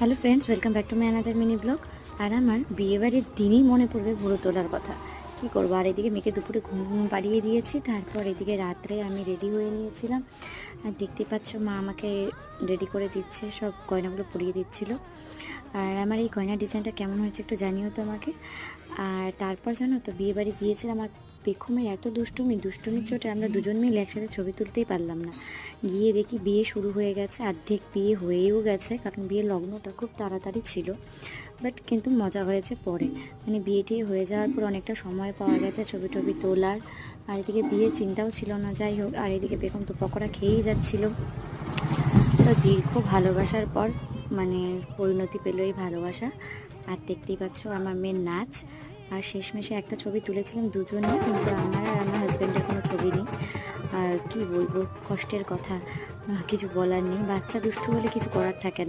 Hello friends, welcome back to my another mini blog. আর আমার বিয়েবাড়ির দিনই মনে পড়বে ভুরু তোলার কথা। কি করবো, আর এদিকে মেয়েকে দুপুরে ঘুম পাড়িয়ে দিয়েছি, তারপর এদিকে রাত্রে আমি রেডি হয়ে নিয়েছিলাম। আর দেখতে পাচ্ছ মা আমাকে রেডি করে দিচ্ছে, সব গয়নাগুলো পরিয়ে দিচ্ছিলো। আর আমার এই গয়নার ডিজাইনটা কেমন হয়েছে একটু জানিও তো আমাকে। আর তারপর জানো তো, বিয়েবাড়ি গিয়েছিলাম আর পেখমের এত দুষ্টুমির চোটে আমরা দুজন মিলে একসাথে ছবি তুলতেই পারলাম না। গিয়ে দেখি বিয়ে শুরু হয়ে গেছে, অর্ধেক বিয়ে হয়েও গেছে, কারণ বিয়ের লগ্নটা খুব তাড়াতাড়ি ছিল। বাট কিন্তু মজা হয়েছে পরে, মানে বিয়েটি হয়ে যাওয়ার পর অনেকটা সময় পাওয়া গেছে ছবি টবি তোলার। আর এদিকে বিয়ের চিন্তাও ছিল না, যাই হোক। আর এদিকে পেখম তো পকোড়া খেয়েই যাচ্ছিল। তো দীর্ঘ ভালোবাসার পর মানে পরিণতি পেল এই ভালোবাসা। আর দেখতেই পাচ্ছ আমার মেয়ের নাচ। আর শেষমেশে একটা ছবি তুলেছিলাম দুজনে, কিন্তু আমার আর আমার হাজব্যান্ডের কোনো ছবি নেই। আর কি বলবো, কষ্টের কথা, কিছু বলার নেই। বাচ্চা দুষ্টু হলে কিছু করার থাকে না।